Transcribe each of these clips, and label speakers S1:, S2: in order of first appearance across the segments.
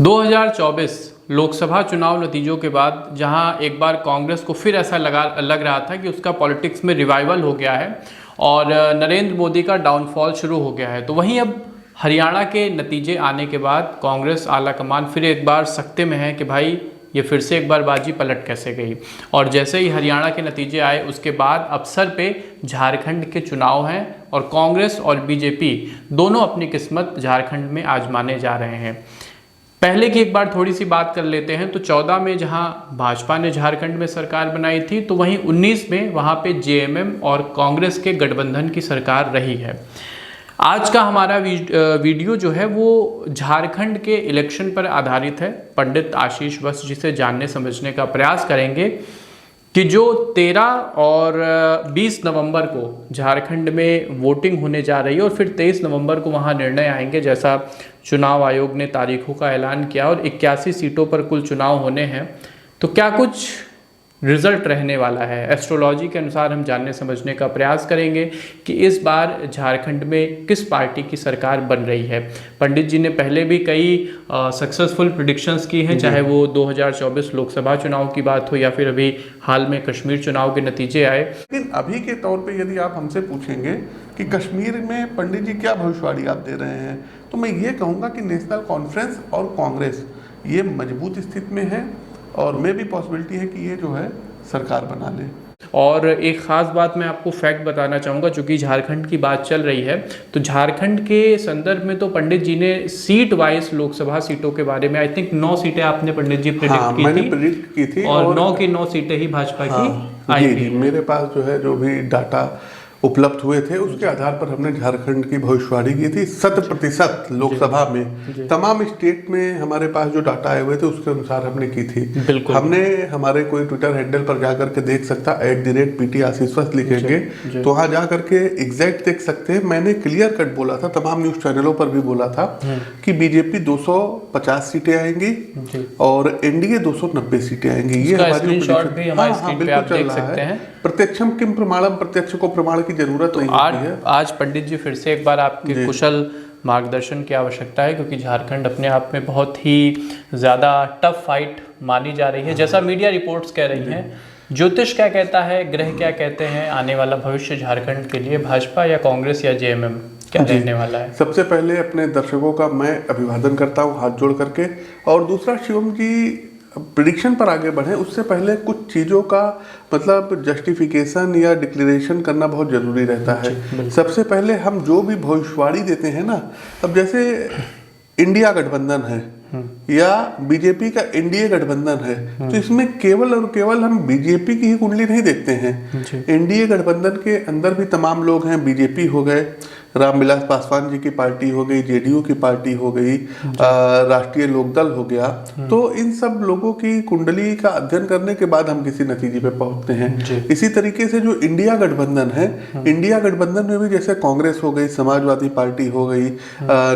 S1: 2024 लोकसभा चुनाव नतीजों के बाद जहां एक बार कांग्रेस को फिर ऐसा लग रहा था कि उसका पॉलिटिक्स में रिवाइवल हो गया है और नरेंद्र मोदी का डाउनफॉल शुरू हो गया है, तो वहीं अब हरियाणा के नतीजे आने के बाद कांग्रेस आला कमान फिर एक बार सकते में है कि भाई ये फिर से एक बार बाजी पलट कैसे गई। और जैसे ही हरियाणा के नतीजे आए उसके बाद अवसर पे झारखंड के चुनाव हैं और कांग्रेस और बीजेपी दोनों अपनी किस्मत झारखंड में आजमाने जा रहे हैं। पहले की एक बार थोड़ी सी बात कर लेते हैं तो 14 में जहां भाजपा ने झारखंड में सरकार बनाई थी, तो वहीं 19 में वहां पे जेएमएम और कांग्रेस के गठबंधन की सरकार रही है। आज का हमारा वीडियो जो है वो झारखंड के इलेक्शन पर आधारित है। पंडित आशीष वत्स जी से जानने समझने का प्रयास करेंगे कि जो 13 और 20 नवंबर को झारखंड में वोटिंग होने जा रही है और फिर 23 नवंबर को वहां निर्णय आएंगे, जैसा चुनाव आयोग ने तारीखों का ऐलान किया और 81 सीटों पर कुल चुनाव होने हैं, तो क्या कुछ रिजल्ट रहने वाला है। एस्ट्रोलॉजी के अनुसार हम जानने समझने का प्रयास करेंगे कि इस बार झारखंड में किस पार्टी की सरकार बन रही है। पंडित जी ने पहले भी कई सक्सेसफुल प्रिडिक्शंस की हैं, चाहे वो 2024 लोकसभा चुनाव की बात हो या फिर अभी हाल में कश्मीर चुनाव के नतीजे आए।
S2: लेकिन अभी के तौर पे यदि आप हमसे पूछेंगे कि कश्मीर में पंडित जी क्या भविष्यवाणी आप दे रहे हैं, तो मैं ये कहूँगा कि नेशनल कॉन्फ्रेंस और कांग्रेस ये मजबूत स्थिति में है और में भी पॉसिबिलिटी है कि ये जो है सरकार बना ले।
S1: और एक ख़ास बात मैं आपको फैक्ट बताना चाहूँगा, चूँकि झारखंड की बात चल रही है, तो झारखंड के संदर्भ में तो पंडित जी ने सीट वाइज लोकसभा सीटों के बारे में आई थिंक 9 सीटें आपने पंडित जी प्रेडिक्ट की थी और 9 की 9 सीटें ही भाजपा की आई थी।
S2: मेरे पास जो है जो भी डाटा उपलब्ध हुए थे उसके आधार पर हमने झारखंड की भविष्यवाणी की थी। 100% लोकसभा में तमाम स्टेट में हमारे पास जो डाटा आए हुए थे उसके अनुसार हमने की थी। हमने हमारे कोई ट्विटर हैंडल पर जाकर के देख सकता @PT आशीष वत्स लिखेंगे तो वहाँ जा करके एग्जैक्ट देख सकते हैं। मैंने क्लियर कट बोला था, तमाम न्यूज चैनलों पर भी बोला था कि बीजेपी 250 सीटें आएंगी और एनडीए 290 सीटें आएंगी। ये हमारी बिल्कुल चल रहा है। प्रत्यक्षम किम प्रमाणम, प्रत्यक्ष को प्रमाण की जरूरत नहीं होती है।
S1: आज पंडित जी फिर से एक बार आपके कुशल मार्गदर्शन की आवश्यकता है, क्योंकि झारखंड अपने आप में बहुत ही ज़्यादा टफ फाइट मानी जा रही है, जैसा मीडिया रिपोर्ट्स कह रही हैं। ज्योतिष क्या कहता है, ग्रह क्या कहते हैं, आने वाला भविष्य झारखंड के लिए भाजपा या कांग्रेस या जेएमएम क्या रहने वाला है?
S2: सबसे पहले अपने दर्शकों का मैं अभिवादन करता हूँ हाथ जोड़ करके, और दूसरा शिवम जी प्रिडिक्शन पर आगे बढ़े उससे पहले कुछ चीज़ों का मतलब जस्टिफिकेशन या डिक्लेरेशन करना बहुत ज़रूरी रहता है। सबसे पहले हम जो भी भविष्यवाणी देते हैं ना, अब जैसे इंडिया गठबंधन है या बीजेपी का एनडीए गठबंधन है, तो इसमें केवल और केवल हम बीजेपी की ही कुंडली नहीं देखते हैं। एनडीए गठबंधन के अंदर भी तमाम लोग हैं। बीजेपी हो गए, रामविलास पासवान जी की पार्टी हो गई, जेडीयू की पार्टी हो गई, राष्ट्रीय लोकदल हो गया। तो इन सब लोगों की कुंडली का अध्ययन करने के बाद हम किसी नतीजे पे पहुंचते हैं। इसी तरीके से जो इंडिया गठबंधन है, इंडिया गठबंधन में भी जैसे कांग्रेस हो गई, समाजवादी पार्टी हो गई,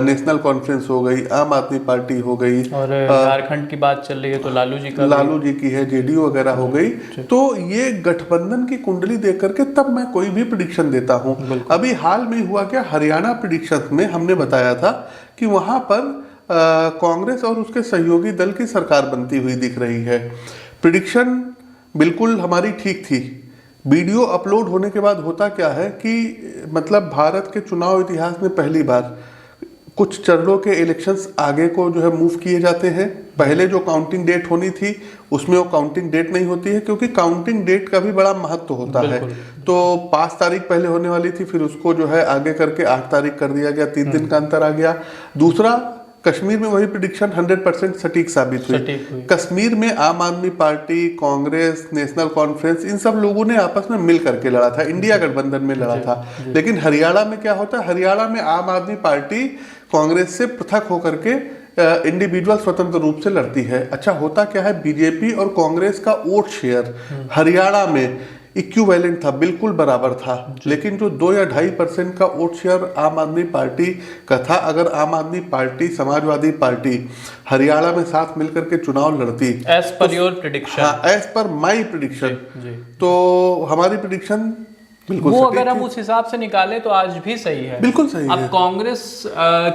S2: नेशनल कॉन्फ्रेंस हो गई, आम आदमी पार्टी हो गई,
S1: और झारखंड की बात चल रही है तो लालू जी की है, जेडीयू वगैरह हो गई। तो ये गठबंधन की कुंडली देख करके तब मैं कोई भी प्रेडिक्शन देता हूँ। अभी हाल में हुआ क्या, हरियाणा प्रेडिक्शंस में हमने बताया था कि वहां पर कांग्रेस और उसके सहयोगी दल की सरकार बनती हुई दिख रही है। प्रेडिक्शन बिल्कुल हमारी ठीक थी। वीडियो अपलोड होने के बाद होता क्या है कि मतलब भारत के चुनाव इतिहास में पहली बार कुछ चरणों के इलेक्शंस आगे को जो है मूव किए जाते हैं। पहले जो काउंटिंग डेट होनी थी उसमें वो काउंटिंग डेट नहीं होती है, क्योंकि काउंटिंग डेट का भी बड़ा महत्व होता है। तो 5 तारीख पहले होने वाली थी, फिर उसको जो है आगे करके 8 तारीख कर दिया गया, 3 दिन का अंतर आ गया। दूसरा, कश्मीर में वही प्रेडिक्शन 100% सटीक साबित हुई। कश्मीर में आम आदमी पार्टी, कांग्रेस, नेशनल कॉन्फ्रेंस, इन सब लोगों ने आपस में मिल करके लड़ा था, इंडिया गठबंधन में लड़ा था। लेकिन हरियाणा में क्या होता है, हरियाणा में आम आदमी पार्टी कांग्रेस से पृथक होकर के इंडिविजुअल स्वतंत्र रूप से लड़ती है। अच्छा, होता क्या है, बीजेपी और कांग्रेस का वोट शेयर हरियाणा में इक्विवेलेंट था, बिल्कुल बराबर था। लेकिन जो 2 या 2.5% का वोट शेयर आम आदमी पार्टी का था, अगर आम आदमी पार्टी, समाजवादी पार्टी हरियाणा में साथ मिलकर के चुनाव लड़ती, एज पर योर प्रेडिक्शन,
S2: हाँ, एज पर माई प्रेडिक्शन, तो हमारी प्रेडिक्शन बिल्कुल
S1: वो
S2: सटीक
S1: अगर हम
S2: थी।
S1: उस हिसाब से निकाले तो आज भी सही है।
S2: बिल्कुल सही
S1: अब
S2: है।
S1: कांग्रेस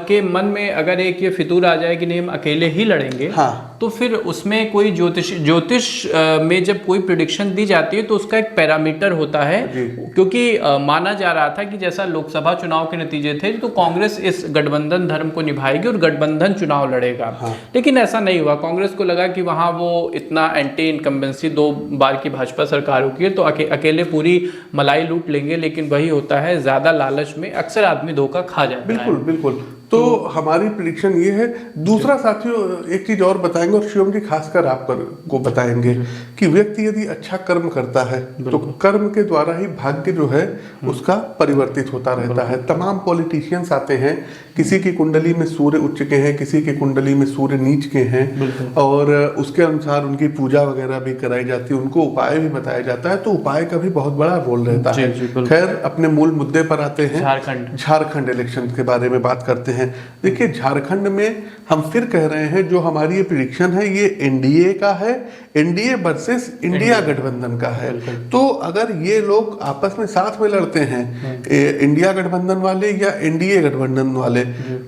S1: के मन में अगर एक ये फितूर आ जाए कि नहीं हम अकेले ही लड़ेंगे,
S2: हाँ।
S1: तो फिर उसमें कोई ज्योतिष में जब कोई प्रिडिक्शन दी जाती है तो उसका एक पैरामीटर होता है,
S2: जी।
S1: क्योंकि माना जा रहा था कि जैसा लोकसभा चुनाव के नतीजे थे तो कांग्रेस इस गठबंधन धर्म को निभाएगी और गठबंधन चुनाव लड़ेगा।
S2: हाँ।
S1: लेकिन ऐसा नहीं हुआ। कांग्रेस को लगा कि वहां वो इतना एंटी इनकम्बेंसी 2 बार की भाजपा सरकार होगी है तो अकेले पूरी मलाई लूट लेंगे, लेकिन वही होता है, ज्यादा लालच में अक्सर आदमी धोखा खा जाता है।
S2: बिल्कुल बिल्कुल। तो हमारी प्रिडिक्शन ये है। दूसरा साथियों एक चीज और बताएंगे, और शिवम जी खासकर आप को बताएंगे कि व्यक्ति यदि अच्छा कर्म करता है तो कर्म के द्वारा ही भाग्य जो है उसका परिवर्तित होता रहता है। तमाम पॉलिटिशियंस आते हैं, किसी की कुंडली में सूर्य उच्च के हैं, किसी की कुंडली में सूर्य नीच के हैं, और उसके अनुसार उनकी पूजा वगैरह भी कराई जाती है, उनको उपाय भी बताया जाता है। तो उपाय का भी बहुत बड़ा रोल रहता है। खैर अपने मूल मुद्दे पर आते हैं। झारखंड इलेक्शन के बारे में बात करते हैं। देखिए झारखंड में हम फिर कह रहे हैं, जो हमारी ये प्रिडिक्शन है ये एनडीए का है, एनडीए वर्सेस इंडिया गठबंधन का है। तो अगर ये लोग आपस में साथ में लड़ते हैं, इंडिया गठबंधन वाले या एनडीए गठबंधन वाले,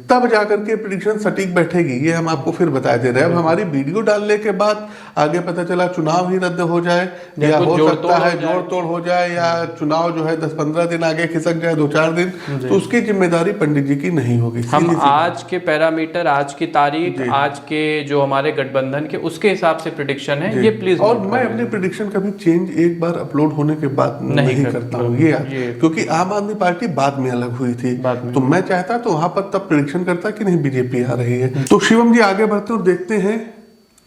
S2: तब जाकर के प्रिडिक्शन सटीक बैठेगी। ये हम आपको फिर बता दे रहे हैं। अब हमारी वीडियो डालने के बाद आगे पता चला चुनाव ही रद्द हो जाए, या हो सकता है जोड़ तोड़ हो जाए, या चुनाव जो है 10-15 दिन आगे खिसक जाए, 2-4 दिन, तो उसकी जिम्मेदारी पंडित जी की नहीं होगी।
S1: हम आज के पैरामीटर, आज की तारीख, आज के जो हमारे गठबंधन के उसके हिसाब से प्रिडिक्शन है, ये प्लीज।
S2: और मैं अपनी प्रिडिक्शन कभी चेंज एक बार अपलोड होने के बाद नहीं करता हूँ ये, क्योंकि आम आदमी पार्टी बाद में अलग हुई थी, तो मैं चाहता तो वहां पर तब प्रिडिक्शन करता कि नहीं बीजेपी आ रही है। तो शिवम जी आगे बढ़ते और देखते हैं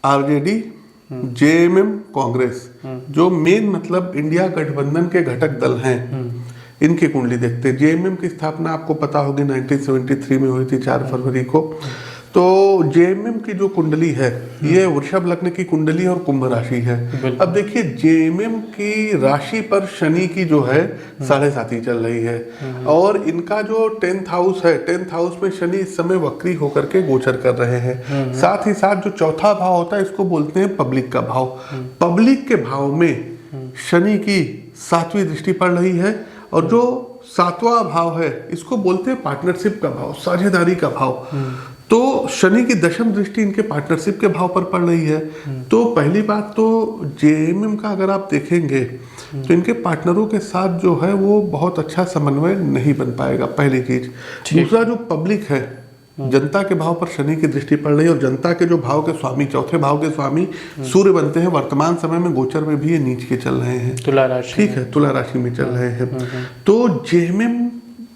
S2: आरजेडी, जेएमएम, कांग्रेस, जो मेन मतलब इंडिया गठबंधन के घटक दल हैं, इनकी कुंडली देखते हैं। जेएमएम की स्थापना आपको पता होगी 1973 में हुई थी 4 फरवरी को। तो जेएमएम की जो कुंडली है ये वृषभ लग्न की कुंडली और कुंभ राशि है। अब देखिए जेएमएम की राशि पर शनि की जो है 7.5 चल रही है, और इनका जो 10th हाउस है, 10th हाउस में शनि इस समय वक्री होकर के गोचर कर रहे हैं। साथ ही साथ जो चौथा भाव होता है इसको बोलते हैं पब्लिक का भाव। पब्लिक के भाव में शनि की 7वीं दृष्टि पड़ रही है, और जो 7वां भाव है इसको बोलते हैं पार्टनरशिप का भाव, साझेदारी का भाव। तो शनि की 10वीं दृष्टि इनके पार्टनरशिप के भाव पर पड़ रही है। तो पहली बात तो जेएमएम का अगर आप देखेंगे तो इनके पार्टनरों के साथ जो है वो बहुत अच्छा समन्वय नहीं बन पाएगा, पहली चीज। दूसरा जो पब्लिक है, जनता के भाव पर शनि की दृष्टि पड़ रही है, और जनता के जो भाव के स्वामी, चौथे भाव के स्वामी सूर्य बनते हैं। वर्तमान समय में गोचर में भी ये नीच के चल रहे हैं, तुला राशि, ठीक है, तुला राशि में चल रहे हैं। तो जेएमएम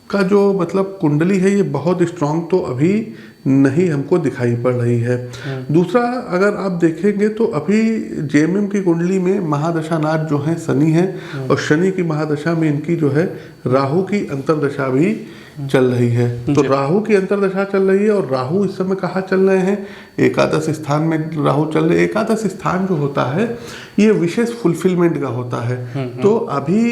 S2: का जो मतलब कुंडली है ये बहुत स्ट्रांग तो अभी नहीं हमको दिखाई पड़ रही है। दूसरा अगर आप देखेंगे तो अभी जेएमएम की कुंडली में महादशानाथ जो है शनि है, और शनि की महादशा में इनकी जो है राहु की अंतरदशा भी चल रही है। तो राहु की अंतरदशा चल रही है, और राहु इस समय कहाँ चल रहे हैं, एकादश स्थान में राहु चल रहे हैं। एकादश स्थान जो होता है ये विशेष फुलफिलमेंट का होता है। तो अभी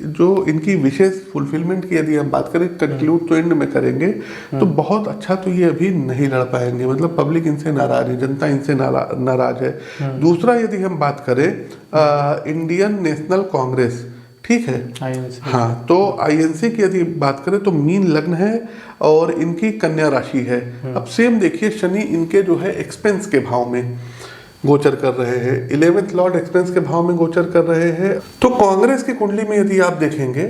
S2: जो इनकी विशेष फुलफिलमेंट की यदि हम बात करें, कंक्लूड तो एंड में करेंगे, तो बहुत अच्छा तो ये अभी नहीं लड़ पाएंगे। मतलब पब्लिक इनसे नाराज है, जनता इनसे नाराज है। दूसरा यदि हम बात करें इंडियन नेशनल कांग्रेस, ठीक है, हाँ, तो आईएनसी की यदि बात करें तो मीन लग्न है और इनकी कन्या राशि है। अब सेम देखिए शनि इनके जो है एक्सपेंस के भाव में गोचर कर रहे हैं, 11th लॉर्ड एक्सपेंस के भाव में गोचर कर रहे हैं। तो कांग्रेस की कुंडली में यदि आप देखेंगे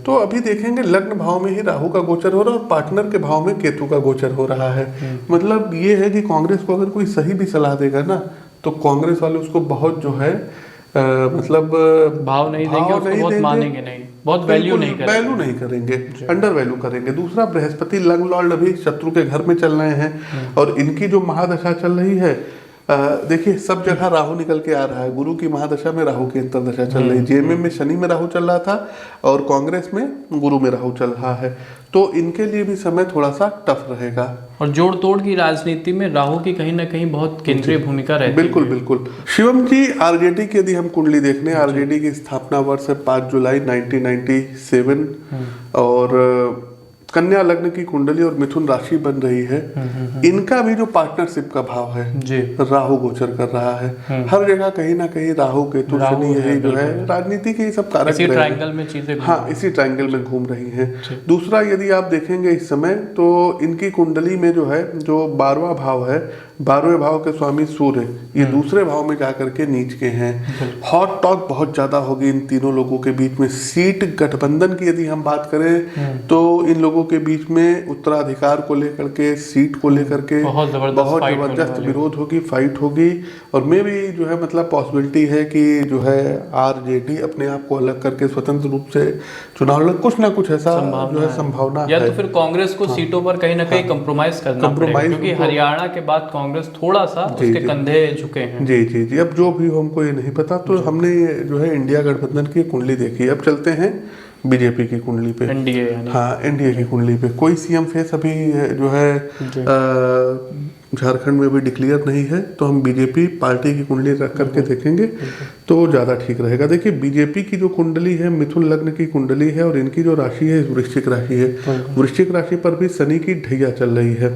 S2: तो अभी देखेंगे लग्न भाव में ही राहु का गोचर हो रहा है, और पार्टनर के भाव में केतु का गोचर हो रहा है। मतलब ये है कि कांग्रेस को अगर कोई सही भी सलाह देगा ना तो कांग्रेस वाले उसको बहुत जो है मतलब
S1: भाव नहीं देंगे, उसको बहुत मानेंगे नहीं, बहुत वैल्यू
S2: नहीं करेंगे, अंडर वैल्यू करेंगे। दूसरा बृहस्पति लग्न लॉर्ड अभी शत्रु के घर में चल रहे हैं, और इनकी जो महादशा चल रही है, देखिए सब जगह राहु निकल के आ रहा है। गुरु की महादशा में राहु की अंतरदशा चल रही है, जेएमएम में शनि में राहु चल रहा था, और कांग्रेस में गुरु में राहु चल रहा है। तो इनके लिए भी समय थोड़ा सा टफ रहेगा।
S1: और जोड़ तोड़ की राजनीति में राहु की कहीं ना कहीं बहुत केंद्रीय भूमिका रहती है।
S2: बिल्कुल बिल्कुल। शिवम जी आरजेडी की यदि हम कुंडली देखने, आरजेडी की स्थापना वर्ष है 5 जुलाई 1997, और कन्या लग्न की कुंडली और मिथुन राशि बन रही है, इनका भी जो पार्टनरशिप का भाव है
S1: जी
S2: राहु गोचर कर रहा है। हर जगह कहीं ना कहीं राहु केतु शनि यही जो है राजनीति के ये सब कारक
S1: इसी ट्रायंगल में चीजें
S2: हाँ इसी ट्रायंगल में घूम रही हैं। दूसरा यदि आप देखेंगे इस समय तो इनकी कुंडली में जो है जो 12वां भाव है, 12वें भाव के स्वामी सूर्य ये दूसरे भाव में जाकर के नीच के हैं। हॉट टॉक बहुत ज्यादा होगी इन तीनों लोगों के बीच में। सीट गठबंधन की यदि हम बात करें तो इन लोगों के बीच में उत्तराधिकार को लेकर के, सीट को लेकर के बहुत जबरदस्त विरोध होगी, फाइट होगी। और मे भी जो है मतलब पॉसिबिलिटी है कि जो है आरजेडी अपने आप को अलग करके स्वतंत्र रूप से चुनाव लड़, कुछ ना कुछ ऐसा जो है संभावना
S1: या
S2: है।
S1: तो फिर कांग्रेस को सीटों पर कहीं ना कहीं कंप्रोमाइज करना पड़ेगा, क्योंकि हरियाणा के बाद कांग्रेस थोड़ा सा उसके कंधे झुके हैं।
S2: जी जी जी, अब जो भी हो हमको ये नहीं पता। तो हमने जो है इंडिया गठबंधन की कुंडली देखी। अब चलते हैं बीजेपी की कुंडली पे,
S1: एनडीए
S2: हाँ एनडीए की कुंडली पे। कोई सीएम फेस अभी जो है झारखंड में भी डिक्लेयर नहीं है, तो हम बीजेपी पार्टी की कुंडली रख करके देखेंगे तो ज़्यादा ठीक रहेगा। देखिए बीजेपी की जो कुंडली है मिथुन लग्न की कुंडली है और इनकी जो राशि है वृश्चिक राशि है। वृश्चिक राशि पर भी शनि की ढैया चल रही है,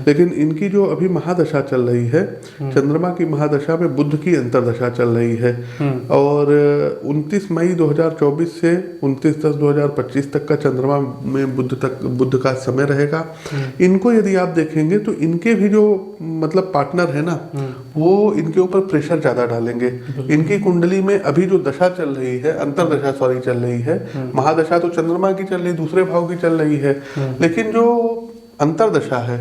S2: लेकिन इनकी जो अभी महादशा चल रही है, चंद्रमा की महादशा में बुध की अंतरदशा चल रही है। और 29 मई 2024 से 29/10/2025 तक का चंद्रमा में बुध का समय रहेगा। इनको यदि आप देखेंगे तो इनके भी जो मतलब पार्टनर है ना, वो इनके ऊपर प्रेशर ज्यादा डालेंगे। इनकी कुंडली में अभी जो दशा चल रही है, अंतरदशा सॉरी चल रही है, महादशा तो चंद्रमा की चल रही, दूसरे भाव की चल रही है, लेकिन जो अंतरदशा है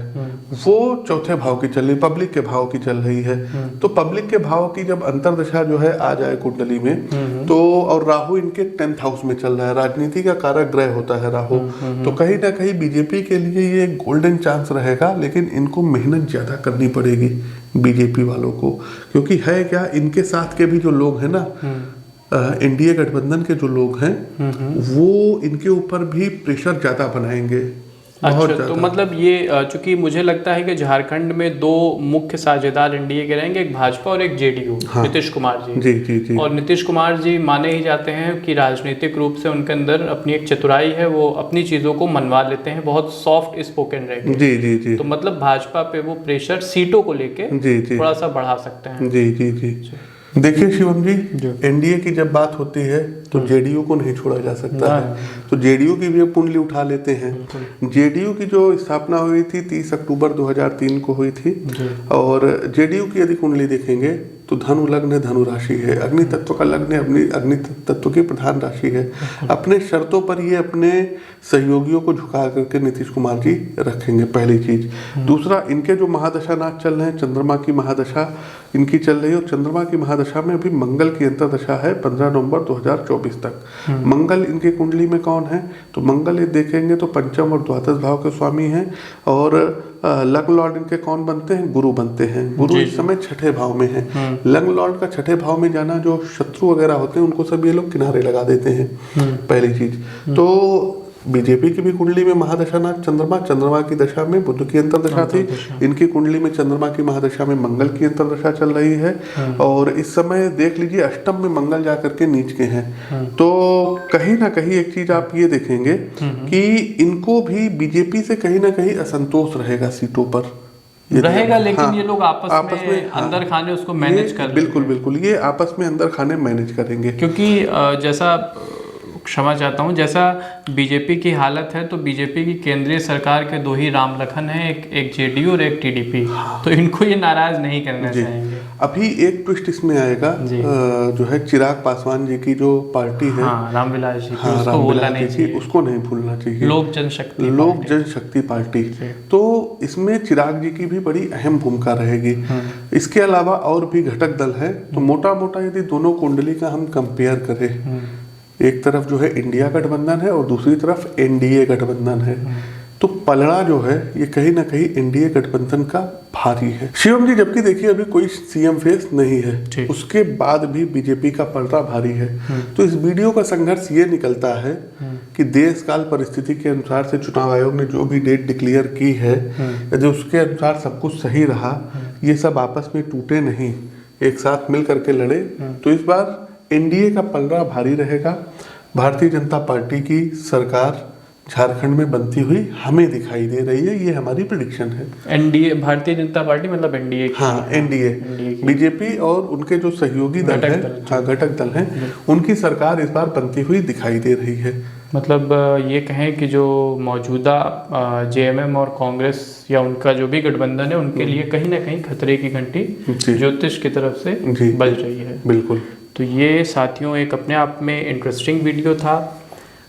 S2: वो चौथे भाव की चल रही, पब्लिक के भाव की चल रही है। तो पब्लिक के भाव की जब अंतरदशा जो है आ जाए कुंडली में तो, और राहु इनके 10th हाउस में चल रहा है, राजनीति का कारक ग्रह होता है राहु, तो कहीं ना कहीं बीजेपी के लिए ये गोल्डन चांस रहेगा। लेकिन इनको मेहनत ज्यादा करनी पड़ेगी बीजेपी वालों को, क्योंकि है क्या, इनके साथ के भी जो लोग हैं ना, एनडीए गठबंधन के जो लोग हैं वो इनके ऊपर भी प्रेशर ज्यादा बनाएंगे।
S1: अच्छा, तो मतलब ये चूंकि मुझे लगता है कि झारखंड में दो मुख्य साझेदार एनडीए के रहेंगे, एक भाजपा और एक जेडीयू। हाँ, नीतीश कुमार जी।
S2: जी जी। और
S1: नीतीश कुमार जी माने ही जाते हैं कि राजनीतिक रूप से उनके अंदर अपनी एक चतुराई है, वो अपनी चीजों को मनवा लेते हैं, बहुत सॉफ्ट स्पोकन रहते हैं।
S2: जी जी जी।
S1: तो मतलब भाजपा पे वो प्रेशर सीटों को लेके थोड़ा सा बढ़ा सकते हैं।
S2: जी जी जी। देखिए शिवम जी, एनडीए की जब बात होती है तो जेडीयू को नहीं छोड़ा जा सकता है, तो जेडीयू की भी कुंडली उठा लेते हैं। जेडीयू की जो स्थापना हुई थी 30 अक्टूबर 2003 को हुई थी। और जेडीयू की यदि कुंडली देखेंगे तो धनु लग्न धनु राशि है, अग्नि तत्व का लग्न अग्नि तत्व की प्रधान राशि है। अपने शर्तों पर ये अपने सहयोगियों को झुका करके नीतीश कुमार जी रखेंगे, पहली चीज। दूसरा, इनके जो महादशा नाथ चल रहे हैं, चंद्रमा की महादशा इनकी चल रही है, और चंद्रमा की महादशा में अभी मंगल की अंतरदशा है 15 नवंबर 2024 तक। मंगल इनके कुंडली में कौन है, तो मंगल ये देखेंगे तो पंचम और द्वादश भाव के स्वामी हैं। और लग्न लॉर्ड इनके कौन बनते हैं, गुरु बनते हैं। गुरु इस समय छठे भाव में है। लग्न लॉर्ड का छठे भाव में जाना, जो शत्रु वगैरह होते हैं उनको सब ये लोग किनारे लगा देते हैं, पहली चीज। तो बीजेपी की भी कुंडली में महादशा नाथ चंद्रमा की दशा में बुध की अंतरदशा थी। इनकी कुंडली में चंद्रमा की महादशा में मंगल की अंतरदशा चल रही है। और इस समय देख लीजिए अष्टम में मंगल जाकर के नीच के हैं। तो कहीं ना कहीं एक चीज आप ये देखेंगे कि इनको भी बीजेपी से कहीं ना कहीं असंतोष रहेगा सीटों पर
S1: रहेगा, लेकिन हाँ, ये लोग आपस में अंदर खाने उसको मैनेज कर,
S2: बिल्कुल ये आपस में अंदर खाने मैनेज करेंगे।
S1: क्योंकि जैसा क्षमा चाहता हूँ, जैसा बीजेपी की हालत है तो बीजेपी की केंद्रीय सरकार के दो ही राम लखन हैं, एक जेडीयू और एक टीडीपी। हाँ। तो इनको ये नाराज नहीं करना चाहेंगे।
S2: अभी एक ट्विस्ट इसमें आएगा, जो है चिराग पासवान जी की जो पार्टी है,
S1: हाँ, रामविलास जी,
S2: हाँ, उसको नहीं भूलना चाहिए, लोक जनशक्ति पार्टी। तो इसमें चिराग जी की भी बड़ी अहम भूमिका रहेगी। इसके अलावा और भी घटक दल है। तो मोटा मोटा यदि दोनों कुंडली का हम कंपेयर करें, एक तरफ जो है इंडिया गठबंधन है और दूसरी तरफ एनडीए गठबंधन है, तो पलड़ा जो है ये कहीं ना कहीं एनडीए गठबंधन का भारी है। शिवम जी, जबकि देखिए अभी कोई सीएम फेस नहीं है, उसके बाद भी बीजेपी का पलड़ा भारी है। तो इस वीडियो का संघर्ष ये निकलता है कि देश काल परिस्थिति के अनुसार से चुनाव आयोग ने जो भी डेट डिक्लेयर की है, यदि उसके अनुसार सब कुछ सही रहा, ये सब आपस में टूटे नहीं, एक साथ मिल करके लड़े, तो इस बार एनडीए का पलड़ा भारी रहेगा। भारतीय जनता पार्टी की सरकार झारखंड में बनती हुई हमें दिखाई दे रही है, ये हमारी प्रिडिक्शन है।
S1: एनडीए, भारतीय जनता पार्टी मतलब एनडीए,
S2: हाँ एनडीए, बीजेपी और उनके जो सहयोगी दल है, हाँ घटक दल हैं, उनकी सरकार इस बार बनती हुई दिखाई दे रही है।
S1: मतलब ये कहें कि जो मौजूदा जेएमएम और कांग्रेस या उनका जो भी गठबंधन है, उनके लिए कहीं ना कहीं खतरे की घंटी ज्योतिष की तरफ से बज रही है।
S2: बिल्कुल।
S1: तो ये साथियों एक अपने आप में इंटरेस्टिंग वीडियो था,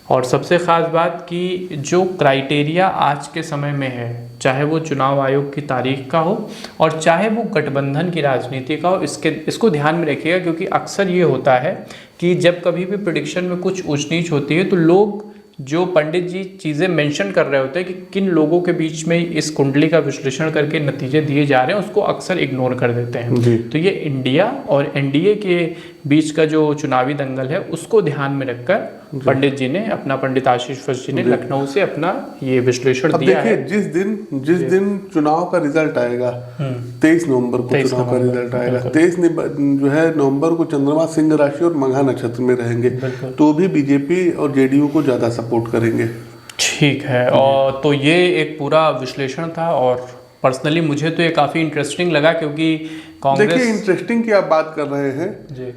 S1: और सबसे ख़ास बात कि जो क्राइटेरिया आज के समय में है, चाहे वो चुनाव आयोग की तारीख का हो और चाहे वो गठबंधन की राजनीति का हो, इसको ध्यान में रखिएगा, क्योंकि अक्सर ये होता है कि जब कभी भी प्रेडिक्शन में कुछ ऊंच नीच होती है तो लोग, जो पंडित जी चीज़ें मेंशन कर रहे होते हैं कि किन लोगों के बीच में इस कुंडली का विश्लेषण करके नतीजे दिए जा रहे हैं, उसको अक्सर इग्नोर कर देते हैं। तो ये इंडिया और एनडीए के बीच का जो चुनावी दंगल है, उसको ध्यान में रखकर पंडित जी ने, अपना पंडित आशीष वत्स जी ने लखनऊ से अपना ये विश्लेषण दिया है।
S2: जिस दिन चुनाव का रिजल्ट आएगा, 23 नवंबर को चुनाव का रिजल्ट आएगा, 23 जो है नवंबर को चंद्रमा सिंह राशि और मघा नक्षत्र में रहेंगे, तो भी बीजेपी और जेडीयू को ज्यादा सपोर्ट करेंगे।
S1: ठीक है, और तो ये एक पूरा विश्लेषण था, और पर्सनली मुझे तो ये काफ़ी इंटरेस्टिंग लगा, क्योंकि कांग्रेस,
S2: देखिए इंटरेस्टिंग की आप बात कर रहे हैं जी,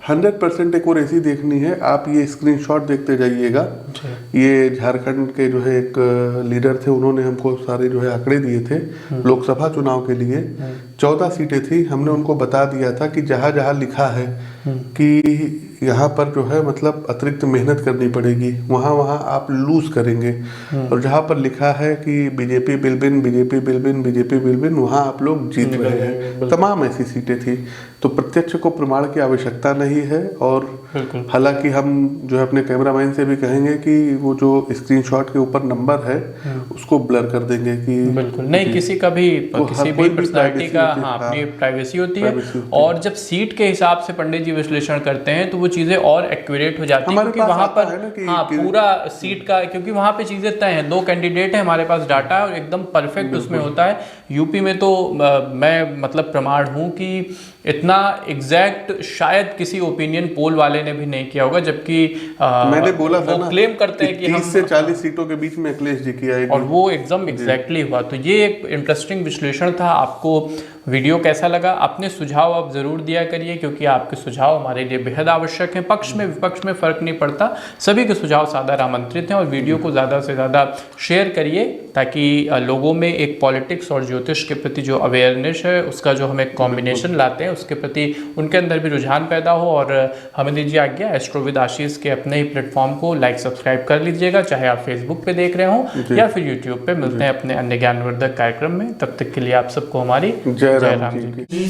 S2: 100% एक और ऐसी देखनी है, आप ये स्क्रीनशॉट देखते जाइएगा। ये झारखंड के जो है एक लीडर थे, उन्होंने हमको सारे जो है आंकड़े दिए थे लोकसभा चुनाव के लिए। 14 सीटें थी, हमने उनको बता दिया था कि जहाँ जहाँ लिखा है कि यहाँ पर जो है मतलब अतिरिक्त मेहनत करनी पड़ेगी, वहाँ वहाँ आप लूज करेंगे, और जहाँ पर लिखा है कि BJP will win, BJP will win, BJP will win, वहाँ आप लोग जीत रहे हैं। तमाम ऐसी सीटें थी, तो प्रत्यक्ष को प्रमाण की आवश्यकता नहीं है। और हालांकि हम जो है अपने कैमरामैन से भी कहेंगे कि वो जो स्क्रीनशॉट के ऊपर नंबर है उसको ब्लर कर देंगे कि
S1: बिल्कुल नहीं, किसी का भी, किसी भी पर्सनालिटी का अपनी प्राइवेसी होती है। और जब सीट के हिसाब से पंडित जी विश्लेषण करते हैं तो वो चीज़ें और एक्यूरेट हो जाती है, क्योंकि वहाँ पर पूरा सीट का, क्योंकि वहाँ पे चीज़ें तय हैं, 2 कैंडिडेट है, हमारे पास डाटा है और एकदम परफेक्ट उसमें होता है। यूपी में तो मैं मतलब प्रमाण हूँ कि इतना एग्जैक्ट शायद किसी ओपिनियन पोल वाले ने भी नहीं किया होगा, जबकि
S2: मैंने बोला था ना,
S1: क्लेम करते हैं कि
S2: 30 से 40 सीटों के बीच में अखिलेश जी की आएगी,
S1: और वो एकदम एग्जैक्टली हुआ। तो ये एक इंटरेस्टिंग विश्लेषण था। आपको वीडियो कैसा लगा? अपने सुझाव आप ज़रूर दिया करिए, क्योंकि आपके सुझाव हमारे लिए बेहद आवश्यक हैं। पक्ष में विपक्ष में फ़र्क नहीं पड़ता, सभी के सुझाव सादर आमंत्रित हैं। और वीडियो को ज़्यादा से ज़्यादा शेयर करिए, ताकि लोगों में एक पॉलिटिक्स और ज्योतिष के प्रति जो अवेयरनेस है, उसका जो हम एक कॉम्बिनेशन लाते हैं, उसके प्रति उनके अंदर भी रुझान पैदा हो। और हमें दीजिए आज्ञा, एस्ट्रो विद आशीष के अपने ही प्लेटफॉर्म को लाइक सब्सक्राइब कर लीजिएगा, चाहे आप फेसबुक पे देख रहे हों या फिर यूट्यूब पे। मिलते हैं अपने अन्य ज्ञानवर्धक कार्यक्रम में, तब तक के लिए आप सबको हमारी जय राम जी की।